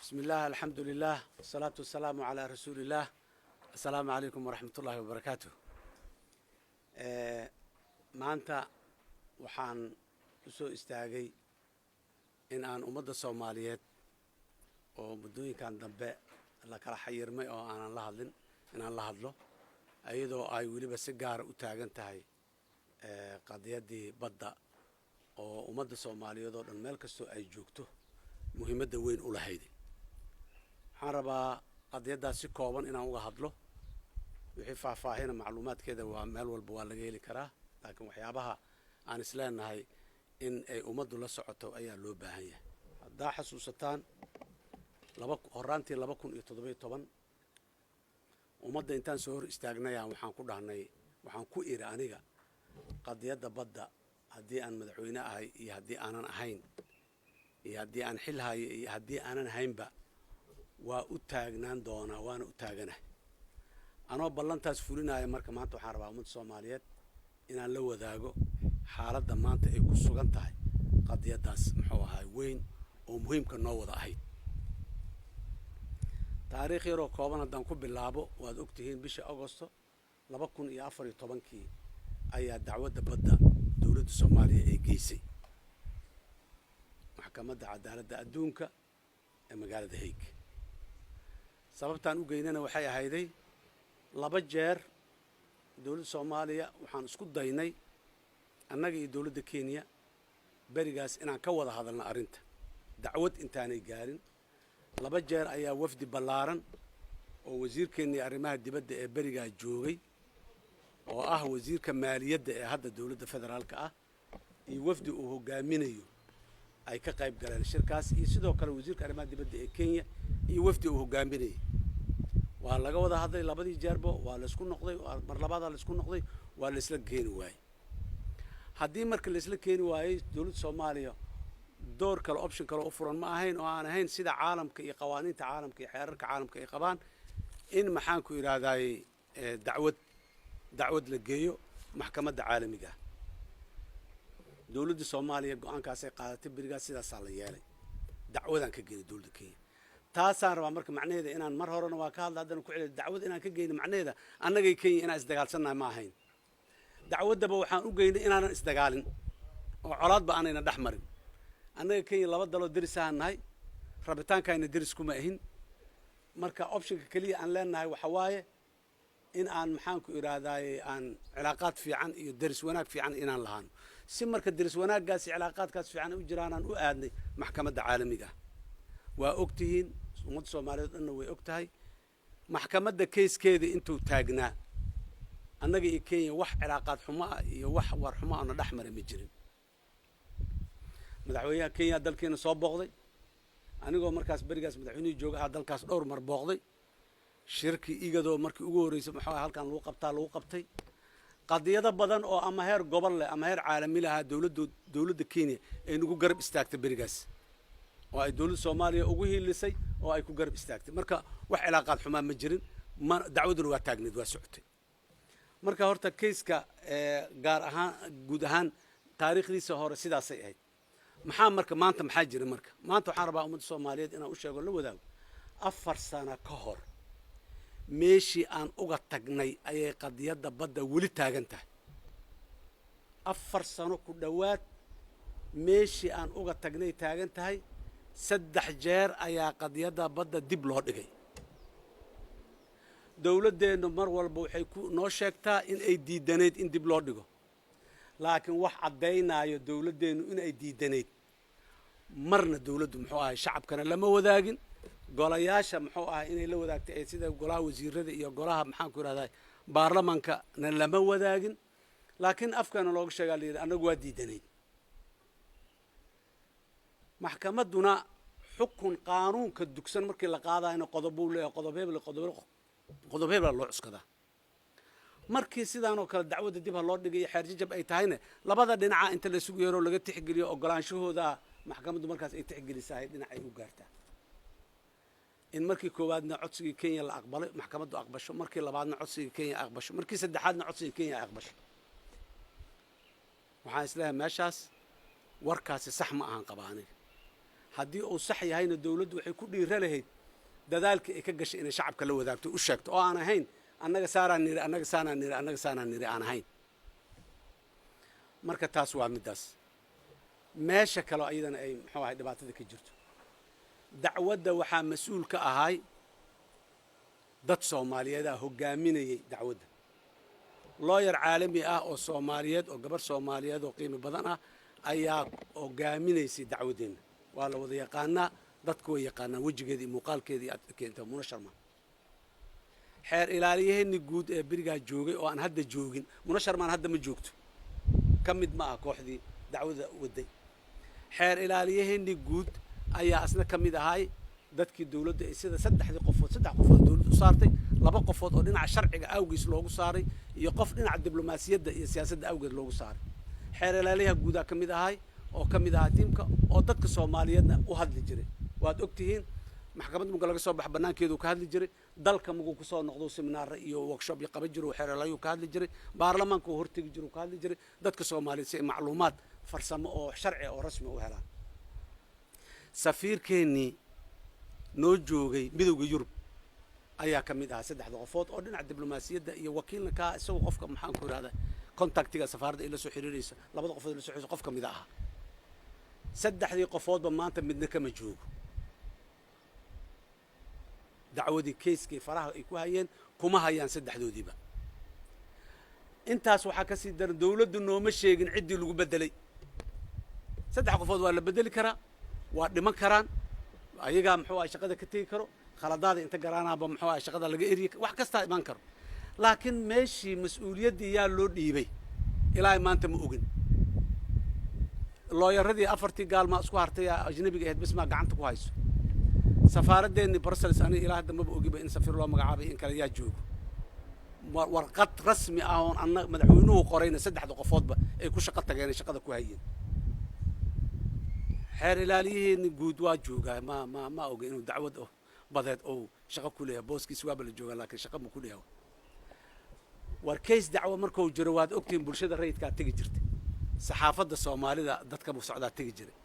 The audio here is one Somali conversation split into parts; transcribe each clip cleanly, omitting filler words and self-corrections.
بسم الله الحمد لله والصلاة والسلام على رسول الله. السلام عليكم ورحمة الله وبركاته. maanta waxaan u soo istaagay in aan ummadda Soomaaliyeed oo muddooyinkan dambe la kala xayirmay oo aanan la hadlin inaan la hadlo ayadoo ay weliba si gaar u taagan tahay qadiyadii badda oo ummadda Soomaaliyeed oo dhan meel kastoo ay joogto muhiimadda weyn u lahayd. waxaan rabaa qadiyadaas si kooban inaan uga hadlo wixii faahfaahin macluumaadkeeda waa meel walba waa laga heli karaa laakiin waxyaabaha aan isleenahay in ay ummaddu la socoto ayaa loo baahan yahay. haddaa xasuusataan horaantii 2017 ummadda intaan soo hor istaagnayaan waxaan ku iri aniga qadiyadda badda haddii aan madaxweyne ahay iyo haddii aanan ahayn iyo haddii aan xil hayo iyo haddii aanan ahaynba waa u taagnaan doonaa waana u taaganahay anoo ballantaas fulinaya. marka maanta waxaan rabaa ummadda Soomaaliyeed inaan la wadaago xaaladda maanta ay ku sugan tahay qadiyadaas muxuu ahay weyn oo muhiimka noo wada ahayd. taariikh yar oo kooban haddaan ku bilaabo waad ogtihiin bishii Agosto 2014 ayaa dacwadda badda dowladda Soomaaliya ay geysay maxkamadda cadaaladda adduunka ee magaalada Hague. sababtaan u geynana waxay ahayday 2 jeer dowladda Soomaaliya waxaan isku daynay annaga iyo dowladda Kenya berigaas inaan ka wada hadalno arrinta dacwad intaanay gaarin. 2 jeer ayaa wafdi ballaaran oo wasiirkeennii arrimaha dibadda ee berigaa joogay oo ah wasiirka maaliyadda ee hadda dowladda federaalka ah iyo wafdi uu hogaaminayo ay ka qayb galeen shirkaas iyo sidoo kale wasiirka arrimaha dibadda ee Kenya iyo wafdi uu hogaaminayay. waa laga wada hadlay 2 jeerba waa la isku noqday mar labaad la isku noqday waa la isla keeni waayay. haddii marka la isla keeni waayay dowladda Soomaaliya door kale option kale u furan ma ahayn oo aan ahayn sida caalamka iyo qawaaniinta caalamka iyo xeerarka caalamka ay qabaan in maxaan ku iraahday dacwad la geeyo maxkamadda caalamiga. dowladda Soomaaliya go'aankaas ay qaadatay berigaas sidaas la yeelay dacwadan ka geeyay dowladda Kenya. taasaan rabaa marka macnaheeda inaan mar horena waa ka hadla haddana ku celiyo dacwad inaan ka geyno macnaheeda annagay Kenya inaan isdagaalsannahay ma ahayn. dacwaddaba waxaan u geynay inaanan isdagaalin oo colaadba aanayna dhex marin. annaga Kenya 2 daloo deris aan nahay rabitaankayna deris kuma ahin. marka optionka kaliya aan leenahay waxa waaye in aan maxaan ku iraahday aan cilaaqaad fiican iyo deris wanaag fiican inaan lahaano si marka deris wanaaggaas iyo cilaaqaadkaas fiican u jiraan aan u aadnay maxkamadda caalamiga. waa ogtihiin ummadda Soomaaliyeed dhanna way ogtahay maxkamadda keyskeeda intuu taagnaa annaga iyo Kenya wax cilaaqaad xumo ah iyo wax war xumo ah dhex maray ma jirin. madaxweynaha Kenya dalkeena soo booqday anigoo markaas berigaas madaxweynuhu jooga dalkaas dhowr mar booqday. shirki igadoo markii ugu horeysay maxaa halkan lagu qabtay qadiyado badan oo ama heer gobol leh ama heer caalami ah dowladda Kenya ay nagu garab istaagtay berigaas oo ay dowladda Soomaaliya ugu hiilisay oo ay ku garab istaagtay. marka wax cilaaqaad xumaa ma jirin dacwaduna waa taagneed waa socotay. marka horta keyska gaar ahaan guud ahaan taariikhdiisa hore sidaasay ahayd. maxaa jira marka maanta waxaan rabaa ummadda Soomaaliyeed inaan u sheego la wadaago 4 sano ka hor meeshii aan uga tagnay ayay qadiyadda badda weli taagan tahay. 4 sano ku dhowaad meeshii aan uga tagnay taagan tahay. 3 jeer ayaa qadiyadda badda dib loo dhigay. dowladdeenu mar walba waxay noo sheegtaa in ay diidanayd in dib loo dhigo laakiin wax caddaynayo dowladdeenu in ay diidanayd marna dowladdu muxuu ahay shacabkana lama wadaagin golayaasha muxuu ahay inay la wadaagtay ee sida golaha wasiirada iyo golaha maxaan ku iraahday baarlamaankana lama wadaagin laakiin afkana looga sheegaa la yidhi annagu waa diidanayd. maxkamadduna xukun qaanuunka dugsan markii la qaadayna qodobuu leeyahay qodob hebel loo cuskadaa. markii sidaan oo kale dacwadda dib loo dhigay xeerjajab ay tahayna labada dhinaca inta la isugu yeero laga tixgeliyo ogolaanshahooda maxkamaddu markaas ay tixgelisahay dhinac ay u gaartaa. in markii koowaadna codsigii Kenya la aqbalay maxkamaddu aqbasho markii labaadna codsigii Kenya aqbasho markii saddexaadna codsigii Kenya aqbasho. waxaan islahay meeshaas warkaasi sax ma ahan qabaaniga haddii uu sax yahayna dawladdu waxay ku dhiira lahayd dadaalka ay ka gashay inay shacabka la wadaagto u sheegto oo aan ahayn annaga saaraan niri annaga saanaan niri annaga saanaan niri aan ahayn marka taas waa midaas meesha kale ayadana ay muxuu ahay dhibaatada ka jirto dacwadda waxaa mas-uul ka ahay dad Soomaaliyeed ah hogaaminayay dacwadda lawyer caalami ah oo Soomaaliyeed oo gabar Soomaaliyeed oo qiimo badan ah ayaa hogaaminaysay dacwadeena waa la wada yaqaanaa dadku way yaqaanaan wajigeedii muuqaalkeedii aad keentay Muna Sharma xeer ilaaliyaheennii guud ee berigaa joogay oo aan hadda joogin Muna Sharma hadda ma joogto ka mid ma ah kooxdii dacwada waday xeer ilaaliyaheennii guud ayaa asna ka mid ahay dadkii dawladda ay sida saddex qofood dawladdu saartay laba qofood oo dhinaca sharciga awgiis loogu saaray iyo qof dhinaca diblomaasiyadda iyo siyaasadda awgeed loogu saaray xeer ilaaliyaha guudaa ka mid ahay oo ka mid ahaa tiimka oo dadka Soomaaliyeedna u hadli jiray waad ogtihiin maxkamadda muga laga soo bax banaankeedu ka hadli jiray dalka mugu ku soo noqdo seminar iyo workshop iyo qaban jiray xeer ilaaliyuu ka hadli jiray baarlamaanka hortagi jiray ka hadli jiray dadka Soomaaliyeed si macluumaad farsamo oo sharci oo rasmi u helaan safiirkeennii noo joogay midowga Yurub ayaa ka mid ahaa saddexda qofood oo dhinaca diblomaasiyadda iyo wakiilna ka isagoo qofka maxaan ku yiraahdaa contactiga safaaradda ila soo xiriiraysa labada qofood ila soo xiriiraysa qof ka mid ah saddexdii qofoodba maanta midna kama joogo dacwadii keiskii faraha ay ku hayeen kuma hayaan saddexdoodiiba intaas waxaa ka sii daran dawladdu nooma sheegin ciddii lagu bedelay saddex qofood waa la bedeli karaa waa dhiman karaan ayagaa muxuu ahay shaqada ka tegi karo khaladaada inta garaanaaba muxuu ahay shaqada laga eriye wax kastaa iman karo laakiin meeshii mas-uuliyaddii yaa loo dhiibay ilaa maanta ma ogin looyaradii afartii gaalmaa isku hartay ajnabiga ahayd bismaa gacanta ku hayso safaaraddeennii Brussels aniga ilaa hadda maba ogiba in safiir loo magacaabay in kale yaa joogo warqad rasmi ah oo annaga madaxweynuhu qorayna saddexda qofoodba ay ku shaqo tageen shaqada ku hayeen xeer ilaaliyaheennii guud waa joogaa ma oga inuu dacwad badeed oo shaqo ku leeyahay booskiis waaba la joogaa laakiin shaqo ma ku leeyahay war case dacwo markuu jiro waad ogtiin bulshada rayidka tagi jirtay saxaafadda Soomaalida dadka u socdaa tagi jiray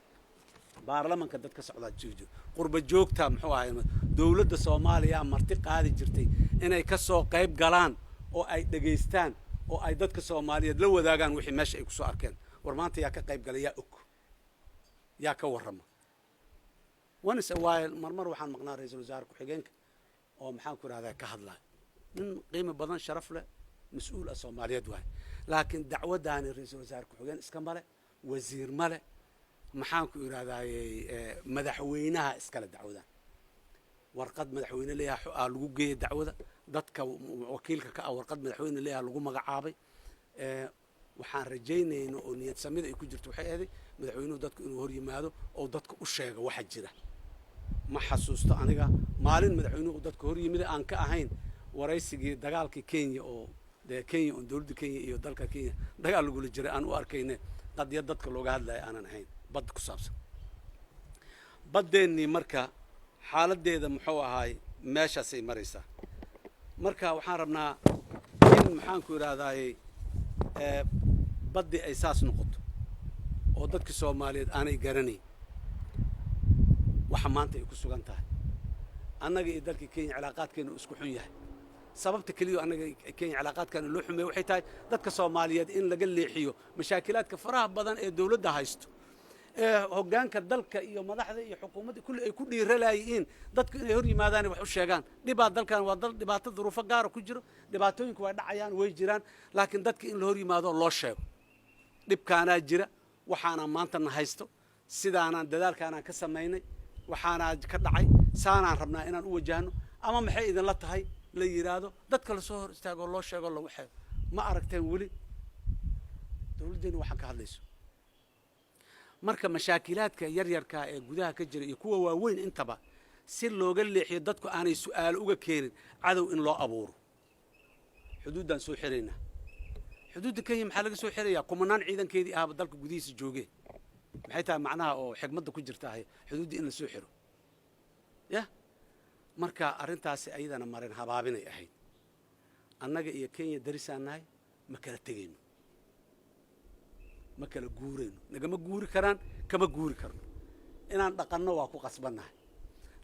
baarlamaanka dadka socdaa joojo qurba joogta muxuu ahay dawladda Soomaaliya marti qaadi jirtay inay ka soo qayb galaan oo ay dhageystaan oo ay dadka Soomaaliyeed la wadaagaan wixii meesha ay ku soo arkeen war maanta yaa ka qayb galaya og yaa ka warrama once a while marmar waxaan maqnaa ra'iisul wasaare ku-xigeenka oo maxaan ku yiraahdaa ka hadlaa nin qiimo badan sharaf leh mas'uul ah Soomaaliyeed waay laakiin dacwadaani ra'iisul wasaare ku-xigeen iska male wasiir male maxaan ku yiraahdaa madaxweynaha iskala dacwadaan warqad madaxweyne leeyahay lagu geeyay dacwada dadka wakiilka ka ah warqad madaxweyne leeyahay lagu magacaabay waxaan rajaynaynaa oo niyad samida ay ku jirto waxay ahayd madaxweynuhu dadku inuu hor yimaado oo dadka u sheego waxa jira ma xasuusto aniga maalin madaxweynuhu dadka hor yimid aan ka ahayn waraysigii dagaalkii Kenya oo Kenya oo dawladda Kenya iyo dalka Kenya dagaal lagu jiray aan u arkayna qadiyad dadka looga hadlay aanan ahayn bad ku saabsan badeennii marka xaaladeeda muxuu ahaay meeshaasay maraysaa marka waxaan rabnaa in maxaan ku yiraahdaa baddi ay saas noqoto oo dadka Soomaaliyeed aanay garanayn waxa maanta ay ku sugan tahay annaga iyo dalka Kenya cilaaqaadkeenu isku xun yahay sababta kaliya annaga Kenya cilaaqaadkeenu loo xumeeyo waxay tahay dadka Soomaaliyeed in laga leexiyo mashaakilaadka faraha badan ee dawladda haysto hoggaanka dalka iyo madaxda iyo xukuumadda kulli ay ku dhiiralaayeen dadku inay hor yimaadaan wax u sheegaan dalkan waa dal dhibaato duruufo gaar ah ku jiro dhibaatooyinku way dhacayaan way jiraan laakiin dadka in la hor yimaado loo sheego dhibkaana jira waxaana maanta na haysto sidaana dadaalkaana ka sameeynay waxaana ka dhacay saanaan rabnaa inaan u wajahno ama maxay idin la tahay la yiraahdo dadka la soo hor istaago loo sheego lagu xeebo ma aragteen wali dawladdeena waxa ka hadlayso marka mashaakilaadka yaryarka ee gudaha ka jira iyo kuwa waaweyn intaba si looga leexiyo dadku aanay su'aal uga keenin cadow in loo abuuro xuduudan soo xirayna xuduudda Kenya maxaa laga soo xirayaa kumanaan ciidankeedii ah dalka gudihiisa joogay maxay tahay macnaha oo xigmadda ku jirta xuduudda in la soo xiro marka arrintaasi ayadana marin habaabinay ahayd annaga iyo Kenya darisaanahay ma kala tegayno ma kala guurayno nagama guuri karaan kama guuri karno inaan dhaqanno waa ku qasbannahay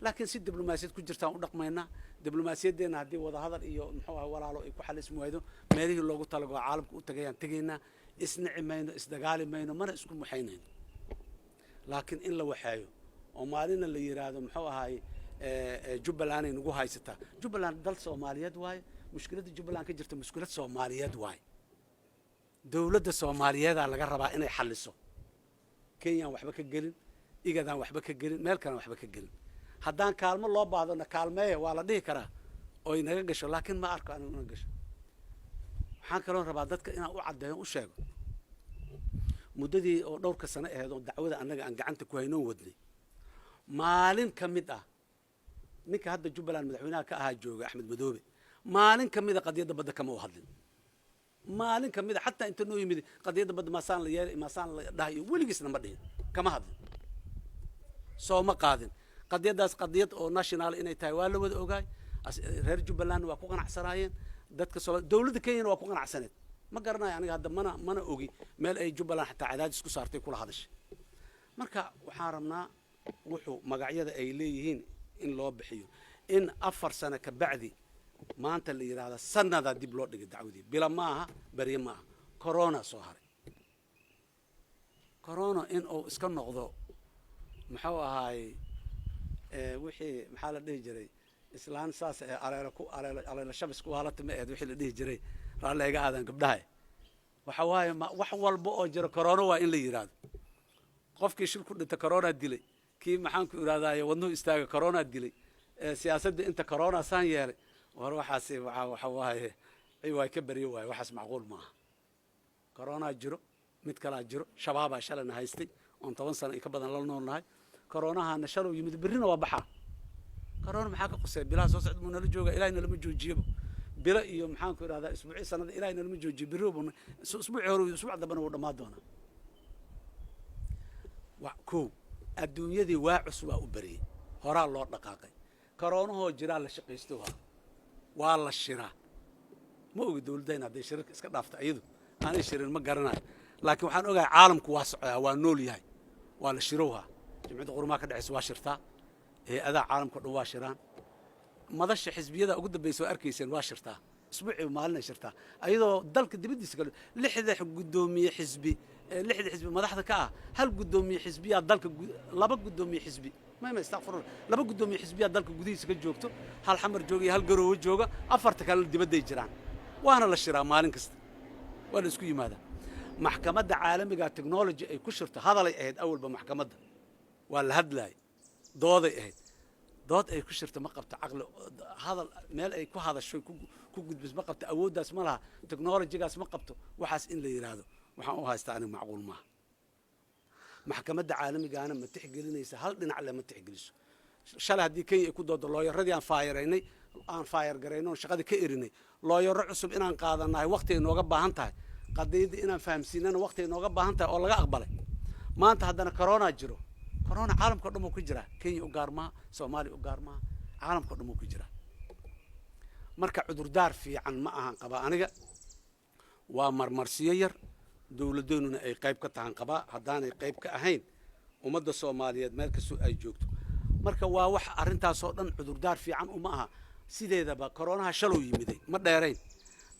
laakiin si diblomaasiyad ku jirtaan u dhaqmaynaa diblomaasiyadeena haddii wada hadal iyo muxuu ahaa walaalo ay ku xalismi waydo meelihii loogu talago caalamka u tagayaan tegaynaa isnici mayno isdagaali mayno mana isku muxaynayno laakiin in la waxeeyo oo maalina la yiraahdo muxuu ahaay jubbaland ay nagu haysataa jubbaland dal Soomaaliyeed waaye mushkiladda jubbaland ka jirta mushkilad Soomaaliyeed waaye dawladda Soomaaliyeed laga rabaa inay xaliso Kenya waxba ka gelin igadan waxba ka gelin meel kale waxba ka gelin haddaan kaalmo loo baadona kaalmeeyo waa la dhihi karaa oo inaga gasho laakiin ma arko aan una gasho waxaan kaloo rabaa dadka inaan u cadeeyo u sheego muddadii oo dhowrka sano ahayd oo dacwada annaga aan gacanta ku hayno wadnay maalin ka mid ah ninka hadda jubbaland madaxweynaha ka ahaa jooga Axmed Madoobe maalin ka mid ah qadiyadda badda kama u hadlin maalin ka mid ah xataa inta noo yimid qadiyadda badda maasaan la yeelay maasaan la dhahayo weligiisna ma dhihin kama hadlin soo ma qaadin qadiyadaas qadiyad oo national inay tahay waa la wada ogaay reer jubbaland waa ku qanacsanaayeen dadka dawladda Kenya waa ku qanacsaneed ma garanayo aniga hadda mana ogi meel ay jubbaland xataa cadaadis ku saartay kula hadashay marka waxaan rabnaa wuxuu magacyada ay leeyihiin in loo bixiyo in 4 sano ka bacdi maanta la yiraahdo sanada dib loo dhigay dacwadii bila maaha bari maaha corona soo haray corona in uu iska noqdo muxuu ahaay wixii maxaa la dhihi jiray islaan saas aleela shabis ku halata ma aad wixii la dhihi jiray raali iga aadan gabdhahay waxa waaye wax walba oo jira corona waa in la yiraahdo qofkii shil ku dhintay corona dilay kii maxaan ku iraadayo wadnuhu istaaga corona dilay siyaasadda inta corona saan yeelay war waxaasi waxa waaye ay way ka bariyo waay waxaas macquul maaha corona jiro mid kala jiro shabaab shalana haystay on 10 sano ka badan la noolnahay corona hana shalow yimid birina waa baxa corona maxaa ka qosay bilaa soo socdo nala jooga ilaahina lama joojiyo bila iyo maxaan ku iraahdaa isbuuci sanada ilaahina lama joojiyo biroobo isbuuci hore isbuuc dambana uu dhamaad doona wa ko adduunyadii waa cusub u bariyay horaa loo dhaqaaqay corona hoo jira la shaqeysto waa la shiraa ma ogi dawladayna haday shirka iska dhaafta ayadu aanay shirin ma garanayo laakiin waxaan ogahay caalamku waa socdaa waa nool yahay waa la shirowha jimcida qurmaa ka dhaxaysa waa shirtaa adaa caalamka dhan waa shiraan madasha xisbiyada ugu dambeysay arkayseen waa shirtaa isbuuci maalin shirtaa ayadoo dalka dibadiisa kale 6 gudoomiye xisbi 6 xisbi madaxda ka ah hal gudoomiye xisbiya dalka 2 gudoomiye xisbi ma istaghfar 2 gudoomiye xisbiya dalka gudihiisa ka joogto hal xamar jooga iyo hal garoowe jooga afarta kale dibaday jiraan waana la shiraa maalin kasta waa la isku yimaada maxkamadda caalamiga technology ay ku shirto hadalay ahayd awalba maxkamadda waa la hadlay dooday ahayd dood ay ku shirto ma qabto aqli hadal meel ay ku hadasho ku gudbis ma qabto awooddaas ma laha technology-gaas ma qabto waxaas in la yiraahdo waxaan u haystaa aniga macquul maaha maxkamadda caalamigaana ma tixgelinaysa hal dhinac le ma tixgeliso shalay haddii Kenya ay ku doodo looyaradii aan faayar garayno shaqada ka erinay looyaro cusub inaan qaadanahay waqti ay nooga baahan tahay qadiyada inaan fahamsiinana waqti ay nooga baahan tahay oo laga aqbalay maanta haddana corona jiro corona caalamka dhan uu ku jira Kenya u gaarmaa Soomaaliya u gaarmaa caalamka dhan uu ku jira marka cudurdaar fiican ma ahan qaba aniga waa marmarsiyo yar dawladeennuna ay qayb ka tahan qaba haddaanay qayb ka ahayn ummadda Soomaaliyeed meel kasta ay joogto marka waa wax arintaas oo dhan cudurdaar fiican uma aha sideedaba corona shalow yimiday ma dheerayn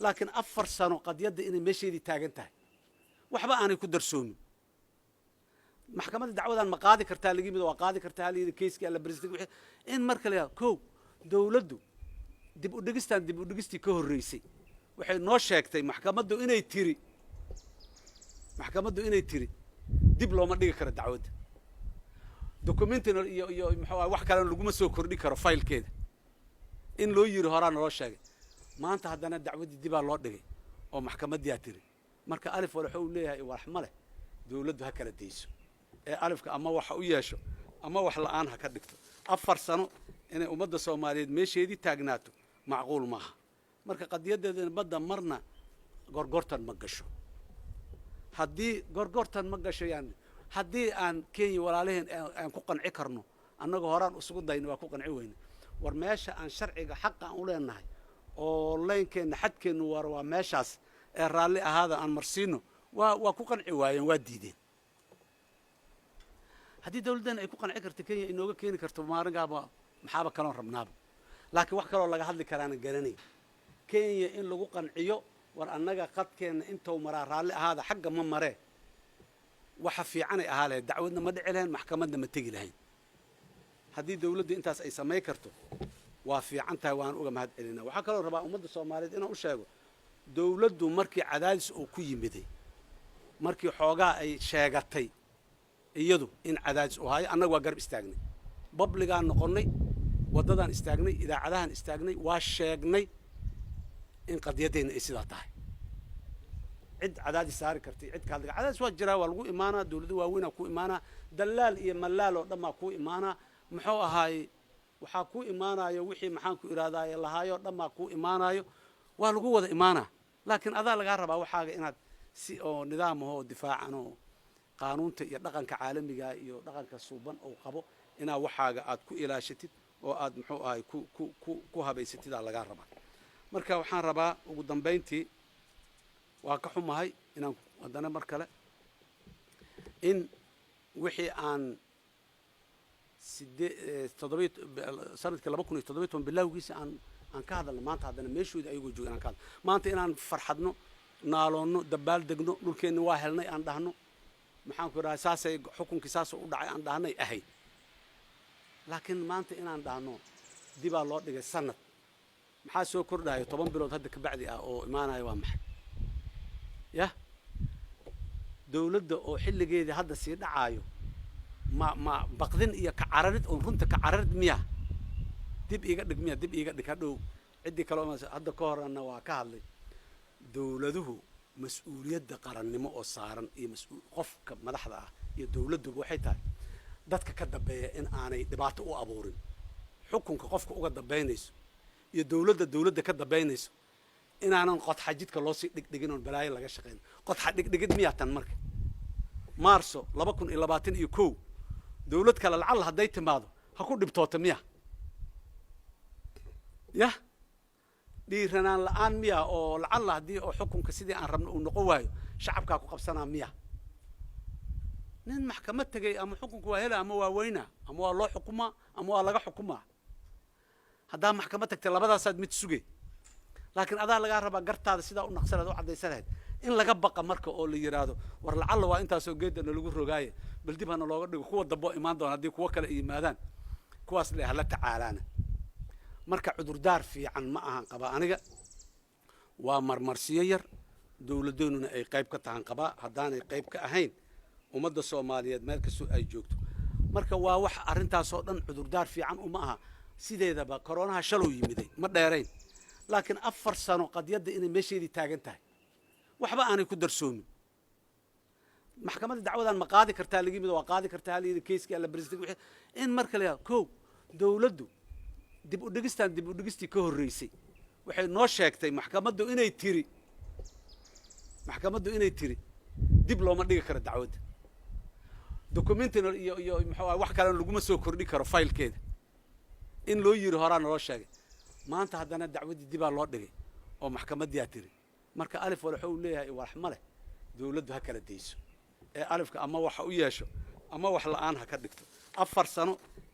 laakiin 4 sano qadiyada inay meesheedii taagan tahay waxba aanay ku darsoomin maxkamadda dacwadan ma qaadi kartaa laga mid waa qaadi kartaa haliyada keiska la president wixii in marka la ko dawladdu dib u dhigistii ka horeysay waxay noo sheegtay maxkamaddu inay tiri dib looma dhigi karo dacwadda documentina iyo maxaa wax kale laguma soo kordhi karo filekeeda in loo yiri horaan loo sheegay maanta haddana dacwadii dib loo dhigay oo maxkamadii tiri marka alif wala wuxuu leeyahay wax ma leh dawladdu ha kala deyso alifka ama waxa u yeesho ama wax la'aan ha ka dhigto 4 sano inay ummadda Soomaaliyeed meesheedii taagnaato macquul maaha marka qadiyadeeda badda marna gorgortan ma gasho haddii gorgortan ma gasho yani haddii aan Kenya walaalaheen aan ku qanci karno annaga horaan isugu dayno waa ku qanci weyne war meesha aan sharciga xaq aan u leenahay oo leenkeena xadkeenu waa meeshaas ee raalli ahaada aan marsiino waa ku qanci waayeen waa diideen haddii dawladdan ay ku qanci karto kenya inooga keeni karto maaringaaba maxaaba kaloon rabnaaba laakiin wax kaloo laga hadli karaana garanay kenya in lagu qanciyo war annaga qadkeenna intuu maraa raalli ahaada xagga ma maree waxa fiicanay ahaa lahayd dacwadna ma dhici lahayn maxkamadna ma tegi lahayn haddii dawladdu intaas ay samayn karto waa fiican tahay waan uga mahad celinaa waxaa kaloo rabaa ummadda soomaaliyeed inaan u sheego dawladdu markii cadaadis uu ku yimiday markii xoogaa ay sheegatay iyadu in cadaadis u hayo annaga waa garab istaagnay babligaan noqonnay waddadaan istaagnay idaacadahan istaagnay waa sheegnay in qadiyadeenna ay sidaa tahay cid cadaadis saari kartay cid ka hadliga cadaadis waa jiraa waa lagu imaanaa dawladda waaweynaa ku imaanaa dalaal iyo malaal oo dhan baa ku imaanaa muxuu ahaay waxaa ku imaanayo wixii maxaan ku iraadaaye lahaayoo dhan baa ku imaanayo waa lagu wada imaanaa laakiin adaa lagaa rabaa waxaaga inaad si oo nidaam ahoo difaacan oo qaanuunta iyo dhaqanka caalamiga iyo dhaqanka suuban oo qabo inaad waxaaga aad ku ilaashatid oo aad muxuu ahaay ku habaysatidaa lagaa rabaa marka waxaan rabaa ugu dambayntii waa ka xumahay inaan haddana mar kale in wixii aan sanadkii 2017 bilowgiisa aan ka hadalno maanta haddana meeshooda ayagoo jooga inaan ka hadlo maanta inaan farxadno naaloonno dabaal degno dhulkeenna waa helnay aan dhahno maxaan ku idhahay saasay xukunkii saasoo u dhacay aan dhahnay ahayd laakiin maanta inaan dhahno dibaa loo dhigay sanad maxaa soo kordhayo 10 bilood hadda ka bacdi ah oo imaanaya waa maxay yah dawladda oo xilligeedii hadda sii dhacaayo ma baqdin iyo ka cararid oo runta ka cararid miya dib iiga dhig miya dib iiga dhig hadhow ciddii kale hadda ka horana waa ka hadlay dawladuhu mas-uuliyadda qarannimo oo saaran iyo qofka madaxda ah iyo dawladduba waxay tahay dadka ka dambeeya in aanay dhibaato u abuurin xukunka qofka uga dambaynayso iyo dawladda ka dambaynayso inaanan qodxa jidka loo sii dhigdhigin oon balaayo laga shaqayn qodxa dhigdhigid miyaa tan marka maarso 2021 dawlad kale lacalla hadday timaado ha ku dhibtoota miya yah dhiiranaan la'aan miya oo lacalla haddii oo xukunka sidii aan rabno uu noqon waayo shacabkaa ku qabsanaa miya nin maxkamad tegay ama xukunka waa hela ama waa weynaa ama waa loo xukumaa ama waa laga xukumaa haddaa maxkamad tagtay labadaasaad mid sugay laakiin adaa lagaa rabaa gartaada sidaa u naqsanaad u caddaysan in laga baqa marka oo la yiraahdo war lacalla waa intaasoo geedana lagu rogaaye bal dib hana looga dhigo kuwa dambo imaan doona haddii kuwa kale yimaadaan kuwaas le hala tacaalaana marka cudurdaar fiican ma ahan qabaa aniga waa marmarsiyo yar dawladoonuna ay qayb ka tahan qabaa haddaanay qayb ka ahayn ummadda soomaaliyeed meel kastoo ay joogto marka waa wax arrintaasoo dhan cudurdaar fiican uma aha sideedaba koronaha shalow yimiday ma dheerayn laakiin 4 sano qadiyadda inay meesheedii taagan tahay waxba aanay ku darsoomin maxkamadda dacwadan ma qaadi kartaa laga yimid waa qaadi kartaa hal yidhi keyskii alla president wixii in marka la kow dawladdu dib u dhigistii ka horreysay waxay noo sheegtay maxkamaddu inay tiri dib looma dhigi karo dacwadda documentina iyo muxuu wax kale laguma soo kordhi karo faylkeeda in loo yiri horaan loo sheegay maanta haddana dacwaddii dibaa loo dhigay oo maxkamaddiyaa tiri marka alif wala wuxuu leeyahay wax ma leh dawladdu ha kala dayso ee alifka ama waxa u yeesho ama wax la'aan ha ka dhigto 4 sano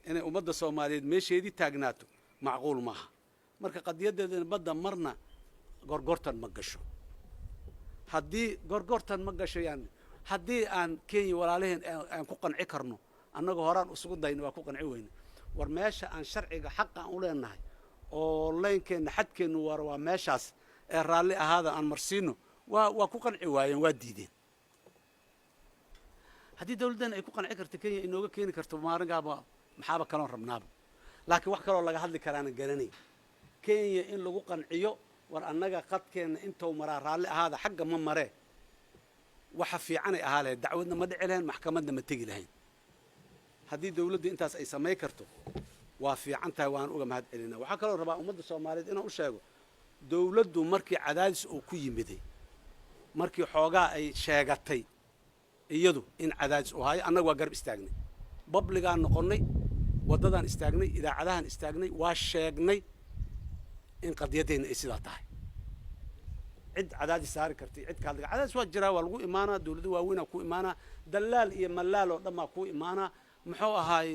inay ummadda Soomaaliyeed meesheedii taagnaato macquul maaha marka qadiyadeedana badda marna gorgortan ma gasho haddii gorgortan ma gasho yani haddii aan Kenya walaalaheen aan ku qanci karno annaga horaan isugu dayno waa ku qanci weyna war meesha aan sharciga xaq aan u leenahay oo leenkeena xadkeenu waa meeshaas ee raalli ahaada aan marsiino waa ku qanci waayeen waa diideen haddii dawladdan ay ku qanci karto kenya inooga keeni karto maaringaaba maxaaba kaloon rabnaaba laakiin wax kaloo laga hadli karaana garanay kenya in lagu qanciyo war annaga qadkeenna intuu maraa raalli ahaada xagga ma maree waxa fiicanay ahaa lahayd dacwadna ma dhici lahayn maxkamadna ma tegi lahayn haddii dawladdu intaas ay samayn karto waa fiican tahay waan uga mahad celinaa waxaa kaloo rabaa ummadda Soomaaliyeed inaan u sheego dawladdu markii cadaadis uu ku yimiday markii xoogaa ay sheegatay iyadu in cadaadis u hayo annaga waa garab istaagnay babligaan noqonnay waddadaan istaagnay idaacadahan istaagnay waa sheegnay in qadiyadeenna ay sidaa tahay cid cadaadis saari kartay cid ka hadliga cadaadis waa jiraa waa lagu imaanaa dawladda waaweynaa ku imaanaa dalaal iyo malaal oo dhan baa ku imaanaa muxuu ahaay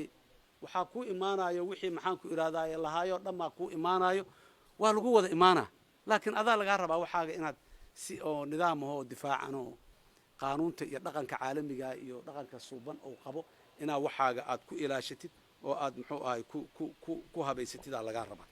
waxaa ku imaanayo wixii maxaan ku iraadaye lahaayo dhammaa ku imaanayo waa lagu wada imaanaa laakiin adaa lagaa rabaa waxaaga inaad si oo nidaam ah oo difaacan oo qaanuunta iyo dhaqanka caalamiga iyo dhaqanka suuban oo qabo inaa waxaaga aad ku ilaashatid oo aad muxuu ahaay ku habaysatid aa lagaa rabaa